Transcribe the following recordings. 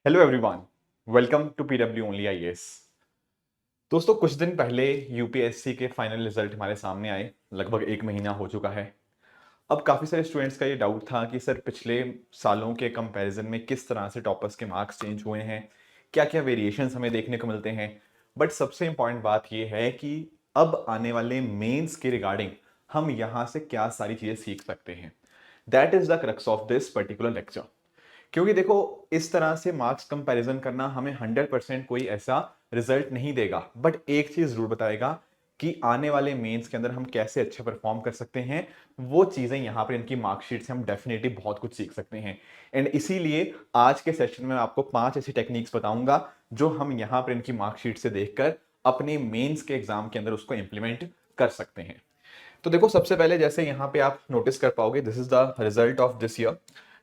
Hello everyone, welcome to PW only IAS. दोस्तों, कुछ दिन पहले यूपीएससी के फाइनल रिजल्ट हमारे सामने आए। लगभग एक महीना हो चुका है। अब काफ़ी सारे स्टूडेंट्स का ये डाउट था कि सर पिछले सालों के कंपैरिजन में किस तरह से टॉपर्स के मार्क्स चेंज हुए हैं, क्या क्या वेरिएशंस हमें देखने को मिलते हैं। बट सबसे इंपॉर्टेंट बात ये है कि अब आने वाले मेंस के रिगार्डिंग हम यहाँ से क्या सारी चीज़ें सीख सकते हैं। That is the crux of this particular lecture. क्योंकि देखो, इस तरह से मार्क्स कंपैरिजन करना हमें 100% कोई ऐसा रिजल्ट नहीं देगा, बट एक चीज जरूर बताएगा कि आने वाले मेंस के अंदर हम कैसे अच्छे परफॉर्म कर सकते हैं। वो चीजें यहाँ पर इनकी मार्कशीट से हम डेफिनेटली बहुत कुछ सीख सकते हैं। एंड इसीलिए आज के सेशन में मैं आपको 5 ऐसी टेक्निक्स बताऊंगा जो हम यहाँ पर इनकी मार्कशीट से देखकर अपने मेंस के एग्जाम के अंदर उसको इंप्लीमेंट कर सकते हैं। तो देखो, सबसे पहले जैसे यहाँ पे आप नोटिस कर पाओगे, this is the result of this year,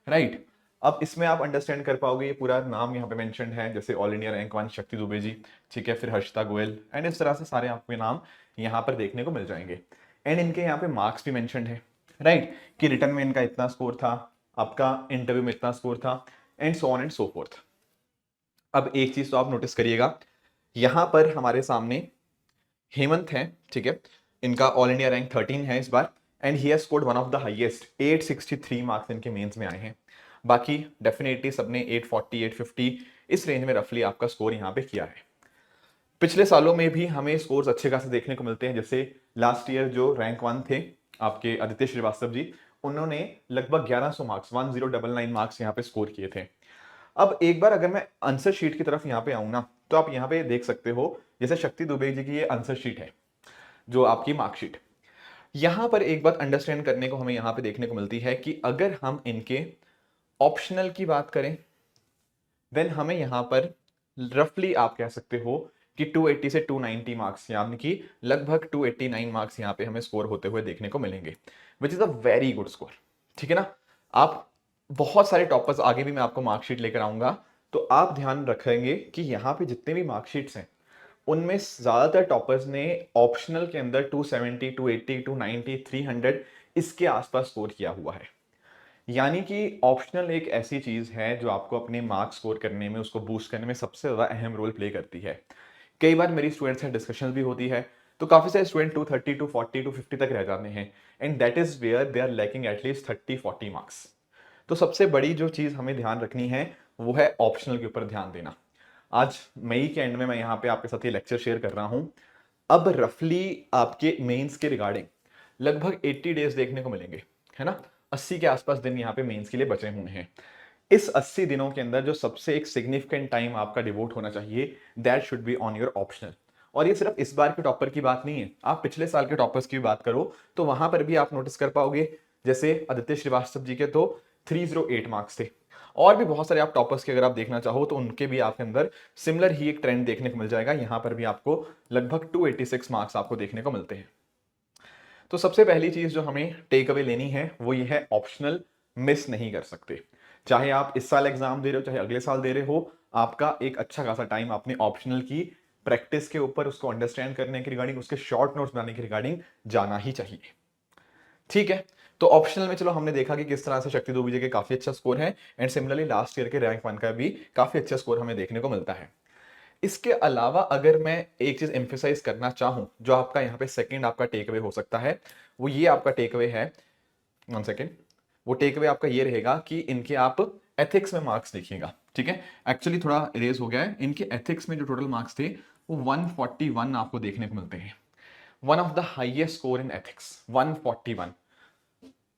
right. अब इसमें आप अंडरस्टैंड कर पाओगे, ये पूरा नाम यहाँ पे मेंशन्ड है, जैसे ऑल इंडिया रैंक 1 शक्ति दुबे जी, ठीक है, फिर हर्षिता गोयल, एंड इस तरह से सारे आपके नाम यहाँ पर देखने को मिल जाएंगे। एंड इनके यहाँ पे मार्क्स भी मेंशन्ड है, राइट, कि रिटर्न में इनका इतना स्कोर था, आपका इंटरव्यू में इतना स्कोर था, and so on and so fourth. अब एक चीज तो आप नोटिस करिएगा, यहाँ पर हमारे सामने हेमंत है, ठीक है, इनका ऑल इंडिया रैंक 13 है इस बार, and he has scored one of the highest 863 marks इनके मेंस में आए हैं। बाकी डेफिनेटली सबने 840 850 इस रेंज में रफली आपका स्कोर यहाँ पे किया है। पिछले सालों में भी हमें स्कोर्स अच्छे खासे देखने को मिलते हैं। जैसे लास्ट ईयर जो रैंक 1 थे आपके आदित्य श्रीवास्तव जी, उन्होंने लगभग 1100 मार्क्स 1099 मार्क्स यहाँ पे स्कोर किए थे। अब एक बार अगर मैं आंसर शीट की तरफ यहाँ पे आऊँ ना, तो आप यहाँ पे देख सकते हो, जैसे शक्ति दुबे जी की ये आंसर शीट है, जो आपकी मार्कशीट। यहां पर एक बात अंडरस्टैंड करने को हमें यहां पे देखने को मिलती है कि अगर हम इनके ऑप्शनल की बात करें, देन हमें यहां पर रफली आप कह सकते हो कि 280 से 290 मार्क्स, यानी कि लगभग 289 मार्क्स यहां पे हमें स्कोर होते हुए देखने को मिलेंगे, which is a very good score. ठीक है ना। आप बहुत सारे टॉपर्स आगे भी मैं आपको मार्कशीट लेकर आऊंगा, तो आप ध्यान रखेंगे कि यहाँ पे जितने भी मार्कशीट्स हैं उनमें ज्यादातर टॉपर्स ने ऑप्शनल के अंदर 270 280 290 300 इसके आसपास स्कोर किया हुआ है। यानी कि ऑप्शनल एक ऐसी चीज है जो आपको अपने मार्क्स स्कोर करने में, उसको बूस्ट करने में सबसे ज्यादा अहम रोल प्ले करती है। कई बार मेरी स्टूडेंट्स से डिस्कशन भी होती है, तो काफी सारे स्टूडेंट 230 240 250 तक रह जाते हैं, and that is where they are lacking at least 30 40 marks. तो सबसे बड़ी जो चीज हमें ध्यान रखनी है वो है ऑप्शनल के ऊपर ध्यान देना। आज मई के एंड में मैं यहाँ पे आपके साथ ये लेक्चर शेयर कर रहा हूं। अब रफली आपके मेंस के रिगार्डिंग लगभग 80 डेज देखने को मिलेंगे, है ना। 80 के आसपास दिन यहाँ पे मेंस के लिए बचे हुए हैं। इस 80 दिनों के अंदर जो सबसे एक सिग्निफिकेंट टाइम आपका डिवोट होना चाहिए, that should be on your optional. और ये सिर्फ इस बार के टॉपर की बात नहीं है, आप पिछले साल के टॉपर्स की भी बात करो तो वहां पर भी आप नोटिस कर पाओगे, जैसे आदित्य श्रीवास्तव जी के तो 308 मार्क्स थे। और भी बहुत सारे आप टॉपर्स के अगर आप देखना चाहो तो उनके भी आपके अंदर सिमिलर ही एक ट्रेंड देखने को मिल जाएगा। यहां पर भी आपको लगभग 286 मार्क्स आपको देखने को मिलते हैं। तो सबसे पहली चीज जो हमें टेक अवे लेनी है वो ये है, ऑप्शनल मिस नहीं कर सकते। चाहे आप इस साल एग्जाम दे रहे हो, चाहे अगले साल दे रहे हो, आपका एक अच्छा खासा टाइम अपने ऑप्शनल की प्रैक्टिस के ऊपर, उसको अंडरस्टैंड करने के रिगार्डिंग, उसके शॉर्ट नोट्स बनाने के रिगार्डिंग जाना ही चाहिए। ठीक है। तो ऑप्शनल में चलो हमने देखा कि किस तरह से शक्ति दुबे जी के काफी अच्छा स्कोर है, एंड सिमिलरली लास्ट ईयर के रैंक 1 का भी काफी अच्छा स्कोर हमें देखने को मिलता है। इसके अलावा अगर मैं एक चीज एम्फेसाइज करना चाहूं, जो आपका यहाँ पे सेकंड आपका टेक अवे हो सकता है, वो ये आपका टेक अवे है, 1 सेकेंड, वो टेक अवे आपका ये रहेगा कि इनके आप एथिक्स में मार्क्स देखिएगा। ठीक है, एक्चुअली थोड़ा इरेज हो गया है, इनके एथिक्स में जो टोटल मार्क्स थे वो 141 आपको देखने को मिलते हैं। One of the highest score in ethics 141।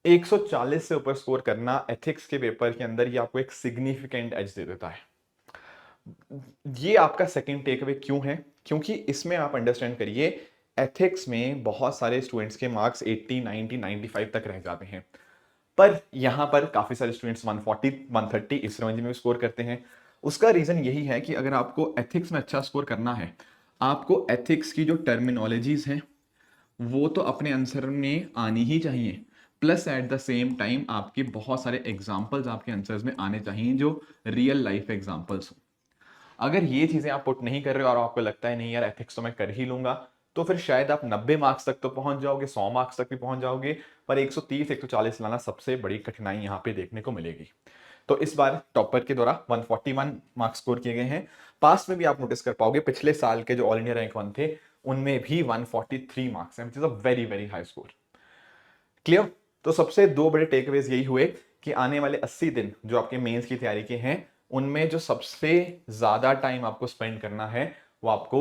140 से ऊपर स्कोर करना एथिक्स के पेपर के अंदर ये आपको एक सिग्निफिकेंट एज दे देता है। ये आपका सेकंड टेक अवे क्यों है? क्योंकि इसमें आप अंडरस्टैंड करिए, एथिक्स में बहुत सारे स्टूडेंट्स के मार्क्स 80 90 95 तक रह जाते हैं, पर यहां पर काफी सारे स्टूडेंट्स 140 130 इस रेंज में भी स्कोर करते हैं। उसका रीजन यही है कि अगर आपको एथिक्स में अच्छा स्कोर करना है, आपको एथिक्स की जो टर्मिनोलॉजीज हैं वो तो अपने आंसर में आनी ही चाहिए, plus at the same time आपके बहुत सारे एग्जाम्पल्स आपके आंसर्स में आने चाहिए जो रियल लाइफ एग्जाम्पल्स हो। अगर ये चीजें आप पुट नहीं कर रहे हो और आपको लगता है नहीं यार एथिक्स तो मैं कर ही लूंगा, तो फिर शायद आप 90 मार्क्स तक तो पहुंच जाओगे, 100 मार्क्स तक भी पहुंच जाओगे, पर 130 140 लाना सबसे बड़ी कठिनाई यहाँ पे देखने को मिलेगी। तो इस बार टॉपर के द्वारा 141 मार्क्स स्कोर किए गए हैं। पास्ट में भी आप नोटिस कर पाओगे पिछले साल के जो ऑल इंडिया रैंक 1 थे उनमें भी 143 मार्क्स हैं, which is a very very high score. Clear? तो सबसे दो बड़े टेकअवेज यही हुए कि आने वाले 80 दिन जो आपके मेंस की तैयारी के हैं उनमें जो सबसे ज्यादा टाइम आपको स्पेंड करना है वो आपको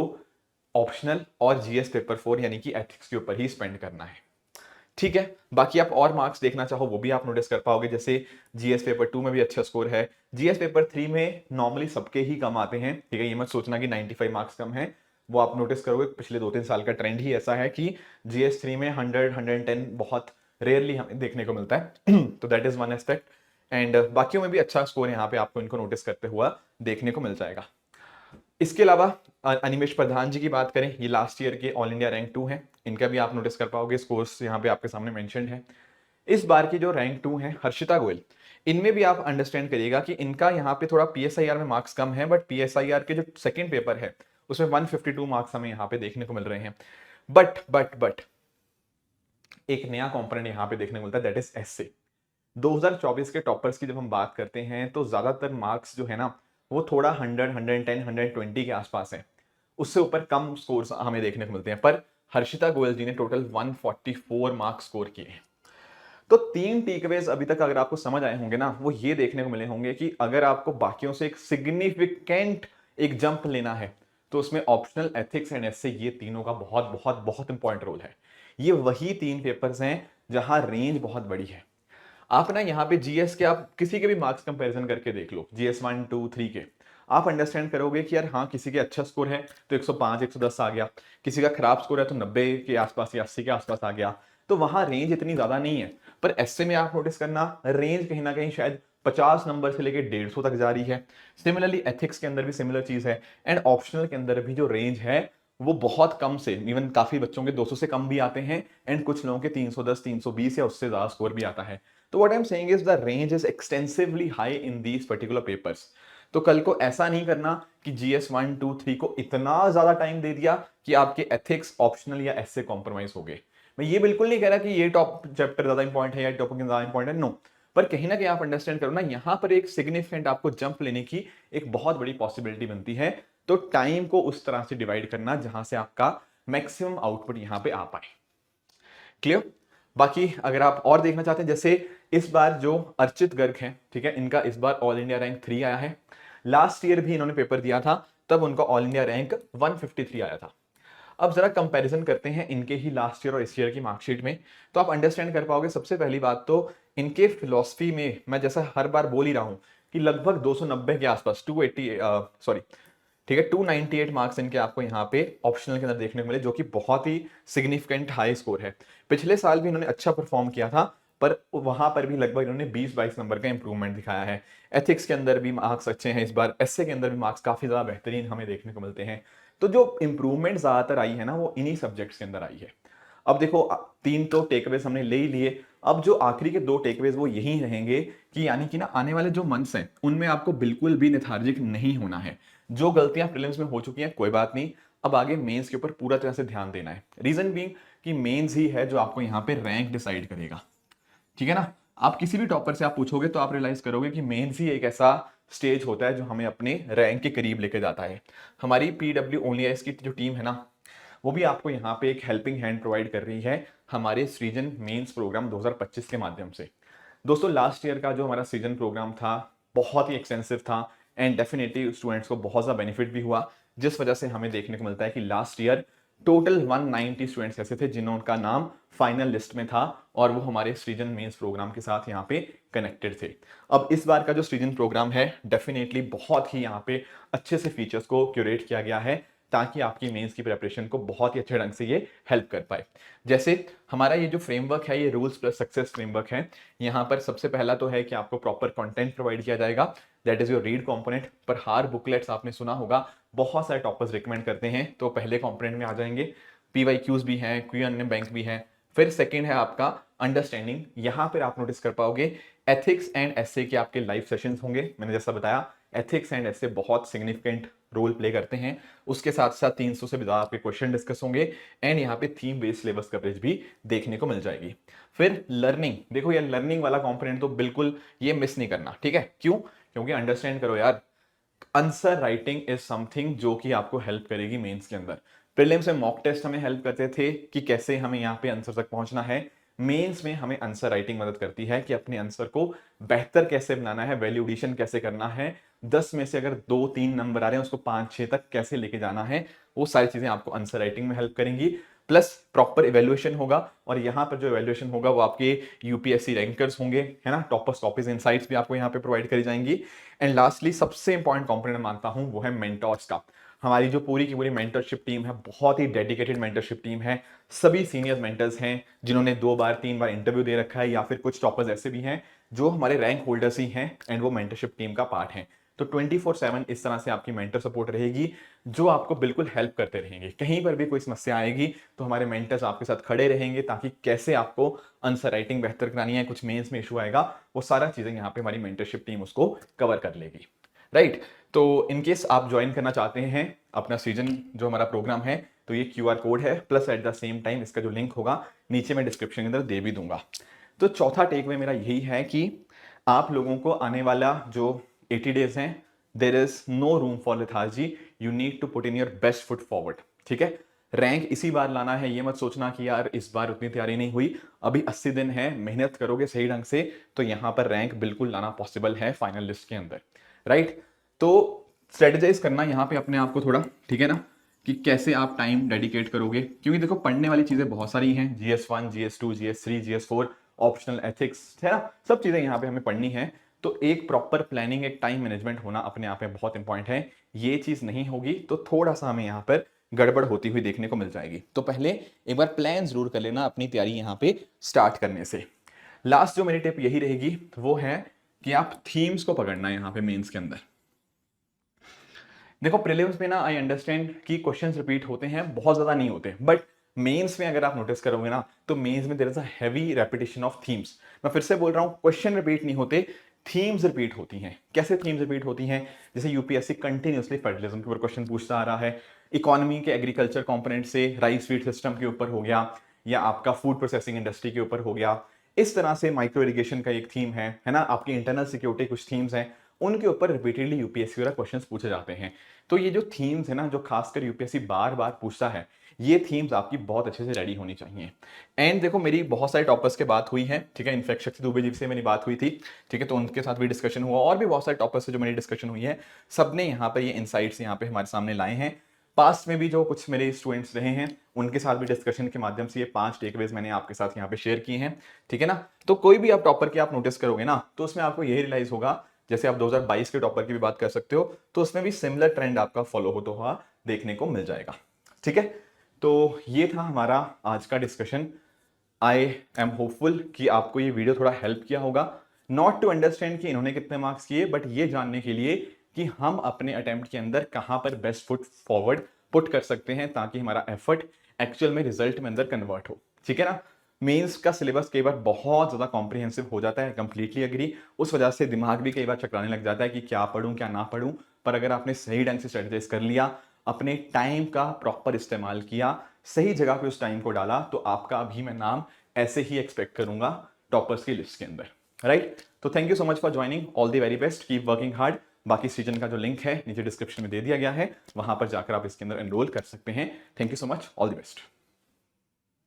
ऑप्शनल और जीएस पेपर 4 यानी कि एथिक्स के ऊपर ही स्पेंड करना है। ठीक है, बाकी आप और मार्क्स देखना चाहो वो भी आप नोटिस कर पाओगे, जैसे जीएस पेपर 2 में भी अच्छा स्कोर है, जीएस पेपर 3 में नॉर्मली सबके ही कम आते हैं। ठीक है, ये मत सोचना कि 95 मार्क्स कम है, वो आप नोटिस करोगे पिछले 2-3 साल का ट्रेंड ही ऐसा है कि जीएस 3 में 100-110 बहुत रेयरली हमें देखने को मिलता है। तो that is one aspect. And बाकियों में भी अच्छा स्कोर यहाँ पे आपको इनको नोटिस करते हुआ देखने को मिल जाएगा। इसके अलावा अनिमेश प्रधान जी की बात करें, ये लास्ट ईयर के ऑल इंडिया रैंक 2 हैं, इनका भी आप नोटिस कर पाओगे स्कोर्स यहाँ पे आपके सामने मेंशन्ड है। इस बार की जो रैंक 2 है हर्षिता गोयल, इनमें भी आप अंडरस्टैंड करिएगा कि इनका यहाँ पे थोड़ा पीएसआईआर में मार्क्स कम है, बट पीएसआईआर के जो सेकंड पेपर है उसमें 152 मार्क्स हमें यहाँ पे देखने को मिल रहे हैं। बट एक नया कॉम्पोनेंट यहाँ पे देखने को मिलता है, दैट इज एसए। 2024 के टॉपर्स की जब हम बात करते हैं तो ज्यादातर मार्क्स जो है ना वो थोड़ा 100, 110, 120 के आसपास है, उससे ऊपर कम स्कोर्स हमें देखने को मिलते हैं। पर हर्षिता गोयल जी ने टोटल 144 मार्क्स स्कोर किए हैं। तो 3 टेकअवेज अभी तक अगर आपको समझ आए होंगे ना, वो ये देखने को मिले होंगे कि अगर आपको बाकियों से एक सिग्निफिकेंट एक जंप लेना है तो उसमें ऑप्शनल, एथिक्स एंड एसए, ये तीनों का बहुत बहुत बहुत इंपॉर्टेंट रोल है। ये वही 3 पेपर्स हैं जहां रेंज बहुत बड़ी है। आप ना यहाँ पे जीएस के आप किसी के भी मार्क्स कंपैरिजन करके देख लो, जीएस 1, 2, 3 के, आप अंडरस्टैंड करोगे कि यार हाँ किसी के अच्छा स्कोर है तो 105, 110 आ गया, किसी का खराब स्कोर है तो 90 के आसपास या 80 के आसपास आ गया, तो वहां रेंज इतनी ज्यादा नहीं है। पर एसए में आप नोटिस करना रेंज कहीं ना कहीं शायद 50 नंबर से लेकर 150 तक जा रही है। सिमिलरली एथिक्स के अंदर भी सिमिलर चीज है, एंड ऑप्शनल के अंदर भी जो रेंज है वो बहुत कम से, इवन काफी बच्चों के 200 से कम भी आते हैं, एंड कुछ लोगों के 310, 320 या उससे ज्यादा स्कोर भी आता है। तो what I am saying is the range is extensively high in these particular papers. तो कल को ऐसा नहीं करना कि जीएस 1, 2, 3 को इतना ज्यादा टाइम दे दिया कि आपके एथिक्स, ऑप्शनल या एसए कॉम्प्रोमाइज हो गए। मैं ये बिल्कुल नहीं कह रहा कि ये टॉप चैप्टर ज्यादा इंपॉर्टेंट है या टॉपिक ज्यादा इंपॉर्टेंट है, नो। पर कहीं ना कहीं आप अंडरस्टैंड करो ना, यहां पर एक सिग्निफिकेंट आपको जंप लेने की एक बहुत बड़ी पॉसिबिलिटी बनती है। तो टाइम को उस तरह से डिवाइड करना जहां से आपका मैक्सिमम आउटपुट यहां पे आ पाए। क्लियर? बाकी अगर आप और देखना चाहते हैं, जैसे इस बार जो अर्चित गर्ग हैं, ठीक है, इनका इस बार ऑल इंडिया रैंक 3 आया है। लास्ट ईयर भी इन्होंने पेपर दिया था, तब उनका ऑल इंडिया रैंक 153 आया था। अब जरा कंपैरिजन करते हैं इनके ही लास्ट ईयर और इस ईयर की मार्कशीट में, तो आप अंडरस्टैंड कर पाओगे। सबसे पहली बात तो इनके फिलॉसफी में मैं जैसा हर बार बोल ही रहा हूं कि लगभग 290 के आसपास, 280 सॉरी, ठीक है, 298 मार्क्स इनके आपको यहाँ पे ऑप्शनल के अंदर देखने को मिले, जो कि बहुत ही सिग्निफिकेंट हाई स्कोर है। पिछले साल भी इन्होंने अच्छा परफॉर्म किया था, पर वहां पर भी लगभग इन्होंने 20-22 नंबर का इंप्रूवमेंट दिखाया है। एथिक्स के अंदर भी मार्क्स अच्छे हैं इस बार, एसए के अंदर भी मार्क्स काफी ज्यादा बेहतरीन हमें देखने को मिलते हैं। तो जो इंप्रूवमेंट ज्यादातर आई है ना वो इन्हीं सब्जेक्ट्स के अंदर आई है। अब देखो 3 तो टेकअवेज हमने ले ही लिए, अब जो आखिरी के 2 टेकअवेज वो यही रहेंगे कि यानी कि ना आने वाले जो मंथ्स हैं उनमें आपको बिल्कुल भी लेथार्जिक नहीं होना है। जो गलतियां प्रीलिम्स में हो चुकी हैं कोई बात नहीं, अब आगे मेंस के ऊपर पूरा तरह से ध्यान देना है। रीजन बीइंग कि मेंस ही है जो आपको यहाँ पे रैंक डिसाइड करेगा। ठीक है ना? आप किसी भी टॉपर से आप पूछोगे तो आप रियलाइज करोगे कि मेंस ही एक ऐसा स्टेज होता है जो हमें अपने रैंक के करीब लेके जाता है। हमारी पीडब्ल्यू ओनली आईएएस की जो टीम है ना, वो भी आपको यहाँ पे एक हेल्पिंग हैंड प्रोवाइड कर रही है हमारे सृजन मेंस प्रोग्राम 2025 के माध्यम से। दोस्तों लास्ट ईयर का जो हमारा सृजन प्रोग्राम था बहुत ही एक्सटेंसिव था, एंड डेफिनेटली स्टूडेंट्स को बहुत ज़्यादा बेनिफिट भी हुआ, जिस वजह से हमें देखने को मिलता है कि लास्ट ईयर टोटल 190 स्टूडेंट्स ऐसे थे जिनका नाम फाइनल लिस्ट में था, और वो हमारे सृजन मेंस प्रोग्राम के साथ यहाँ पे कनेक्टेड थे। अब इस बार का जो सृजन प्रोग्राम है डेफिनेटली बहुत ही यहाँ पे अच्छे से फीचर्स को क्यूरेट किया गया है ताकि आपकी मेंस की प्रिपरेशन को बहुत ही अच्छे ढंग से ये हेल्प कर पाए। जैसे हमारा ये जो फ्रेमवर्क है ये रूल्स प्लस सक्सेस फ्रेमवर्क है। यहाँ पर सबसे पहला तो है कि आपको प्रॉपर कंटेंट प्रोवाइड किया जाएगा, that is your read component. पर हार बुकलेट्स आपने सुना होगा बहुत सारे टॉपर्स रिकमेंड करते हैं, तो पहले कंपोनेंट में आ जाएंगे। पीवाईक्यूज भी हैं, क्यूएनए बैंक भी है। फिर सेकंड है आपका अंडरस्टैंडिंग, यहाँ पर आप नोटिस कर पाओगे एथिक्स एंड एसए के आपके लाइव सेशंस होंगे। मैंने जैसा बताया एथिक्स एंड ऐसे बहुत सिग्निफिकेंट रोल प्ले करते हैं। उसके साथ साथ 300 से भी ज्यादा आपके क्वेश्चन डिस्कस होंगे एंड यहाँ पे थीम बेस्ड सिलेबस कवरेज भी देखने को मिल जाएगी। फिर लर्निंग, देखो यार लर्निंग वाला कंपोनेंट तो बिल्कुल ये मिस नहीं करना, ठीक है? क्यों? क्योंकि अंडरस्टैंड करो यार, आंसर राइटिंग इज समथिंग जो कि आपको हेल्प करेगी मेंस के अंदर। प्रीलिम्स में मॉक टेस्ट हमें हेल्प करते थे कि कैसे हमें यहाँ पे आंसर तक पहुंचना है, मेंस में हमें आंसर राइटिंग मदद करती है कि अपने आंसर को बेहतर कैसे बनाना है, वैल्यू एडिशन कैसे करना है, 10 में से अगर 2-3 नंबर आ रहे हैं उसको 5-6 तक कैसे लेके जाना है, वो सारी चीजें आपको आंसर राइटिंग में हेल्प करेंगी। प्लस प्रॉपर इवेल्युएशन होगा, और यहाँ पर जो इवेल्युएशन होगा वो आपके यूपीएससी रैंकर्स होंगे, है ना, टॉपर्स टॉपिक्स इनसाइट्स भी आपको यहाँ पे प्रोवाइड करी जाएंगी। एंड लास्टली सबसे इंपॉर्टेंट कंपोनेंट मानता हूँ वो है मेंटर्स का। हमारी जो पूरी की पूरी मेंटरशिप टीम है, बहुत ही डेडिकेटेड मेंटरशिप टीम है। सभी सीनियर मेंटर्स हैं जिन्होंने 2 बार 3 बार इंटरव्यू दे रखा है, या फिर कुछ टॉपर्स ऐसे भी हैं जो हमारे रैंक होल्डर्स ही हैं एंड वो मेंटरशिप टीम का पार्ट है। तो 24/7 इस तरह से आपकी मेंटर सपोर्ट रहेगी जो आपको बिल्कुल हेल्प करते रहेंगे। कहीं पर भी कोई समस्या आएगी तो हमारे मेंटर्स आपके साथ खड़े रहेंगे, ताकि कैसे आपको आंसर राइटिंग बेहतर करानी है, कुछ मेंस में इशू आएगा, वो सारा चीजें यहाँ पे हमारी मेंटरशिप टीम उसको कवर कर लेगी। राइट, तो इनकेस आप ज्वाइन करना चाहते हैं अपना सीजन जो हमारा प्रोग्राम है, तो ये QR कोड है, plus at the same time इसका जो लिंक होगा नीचे मैं डिस्क्रिप्शन के अंदर दे भी दूंगा। तो चौथा टेक वे मेरा यही है कि आप लोगों को आने वाला जो 80 डेज हैं, there is no room for lethargy, you need to put in your best foot forward, ठीक है? रैंक इसी बार लाना है, ये मत सोचना कि यार इस बार उतनी तैयारी नहीं हुई, अभी 80 दिन है, मेहनत करोगे सही ढंग से तो यहां पर रैंक बिल्कुल लाना पॉसिबल है फाइनल लिस्ट के अंदर। राइट, तो स्ट्रेटेजाइज करना यहाँ पे अपने आप को थोड़ा, ठीक है ना, कि कैसे आप टाइम डेडिकेट करोगे, क्योंकि देखो पढ़ने वाली चीजें बहुत सारी हैं, GS1 GS2 GS3 GS4 optional ethics, है ना, सब चीजें यहाँ पे हमें पढ़नी है। तो एक प्रॉपर प्लानिंग, एक टाइम मैनेजमेंट होना अपने आप में बहुत इंपॉर्टेंट है। ये चीज नहीं होगी तो थोड़ा सा हमें यहाँ पर गड़बड़ होती हुई देखने को मिल जाएगी। तो पहले एक बार प्लान जरूर कर लेना अपनी तैयारी यहाँ पे स्टार्ट करने से। लास्ट जो मेरी टिप यही रहेगी वो है कि आप थीम्स को पकड़ना है यहाँ पे मेंस के अंदर। देखो प्रीलिम्स में ना आई अंडरस्टैंड कि क्वेश्चंस रिपीट होते हैं, बहुत ज्यादा नहीं होते, बट मेंस में अगर आप नोटिस करोगे ना तो मेंस में there is a heavy repetition of themes. मैं फिर से बोल रहा हूं, क्वेश्चन रिपीट नहीं होते, थीम्स रिपीट होती हैं। कैसे थीम्स रिपीट होती हैं? जैसे यूपीएससी कंटिन्यूअसली फर्टिलिज्म के ऊपर क्वेश्चन पूछता आ रहा है, इकोनॉमी के एग्रीकल्चर कंपोनेंट से राइस फीड सिस्टम के ऊपर हो गया, या आपका फूड प्रोसेसिंग इंडस्ट्री के ऊपर हो गया। इस तरह से माइक्रो इरिगेशन का एक थीम है ना, आपकी इंटरनल सिक्योरिटी कुछ थीम्स हैं, उनके ऊपर रिपीटेडली यूपीएससी वाला क्वेश्चंस पूछे जाते हैं। तो ये जो थीम्स है ना, जो खासकर यूपीएससी बार बार पूछता है, ये थीम्स आपकी बहुत अच्छे से रेडी होनी चाहिए। एंड देखो मेरी बहुत सारे टॉपर्स के बात हुई है, ठीक है, इनफैक्ट शक्ति दुबे जी से मेरी बात हुई थी, ठीक है, तो उनके साथ भी डिस्कशन हुआ, और भी बहुत सारे टॉपर्स से जो मेरी डिस्कशन हुई है, सबने यहाँ पर ये इनसाइट्स यहाँ पे हमारे सामने लाए हैं। पास्ट में भी जो कुछ मेरे स्टूडेंट्स रहे हैं उनके साथ भी डिस्कशन के माध्यम से ये 5 टेकअवेज मैंने आपके साथ यहाँ पे शेयर किए हैं, ठीक है ना। तो कोई भी आप टॉपर की आप नोटिस करोगे ना तो उसमें आपको यही रियलाइज होगा, जैसे आप 2022 के टॉपर की भी बात कर सकते हो, तो उसमें भी सिमिलर ट्रेंड आपका फॉलो होता हुआ देखने को मिल जाएगा, ठीक है। तो ये था हमारा आज का डिस्कशन। आई एम होपफुल कि आपको ये वीडियो थोड़ा हेल्प किया होगा, नॉट टू अंडरस्टैंड कि इन्होंने कितने मार्क्स किए, बट ये जानने के लिए कि हम अपने अटेम्प्ट के अंदर कहां पर बेस्ट फुट फॉरवर्ड पुट कर सकते हैं, ताकि हमारा एफर्ट एक्चुअल में रिजल्ट में अंदर कन्वर्ट हो, ठीक है ना। मेंस का सिलेबस कई बार बहुत ज्यादा कॉम्प्रिहेंसिव हो जाता है, कंप्लीटली एग्री, उस वजह से दिमाग भी कई बार चकराने लग जाता है कि क्या पढूं क्या ना पढूं। पर अगर आपने सही ढंग से स्ट्रेटेजाइज कर लिया, अपने टाइम का प्रॉपर इस्तेमाल किया, सही जगह पे उस टाइम को डाला, तो आपका भी मैं नाम ऐसे ही एक्सपेक्ट करूंगा टॉपर्स की लिस्ट के अंदर, राइट। तो thank you so much for joining, all the very best, keep working hard. बाकी सीजन का जो लिंक है नीचे डिस्क्रिप्शन में दे दिया गया है, वहां पर जाकर आप इसके अंदर एनरोल कर सकते हैं। Thank you so much, all the best.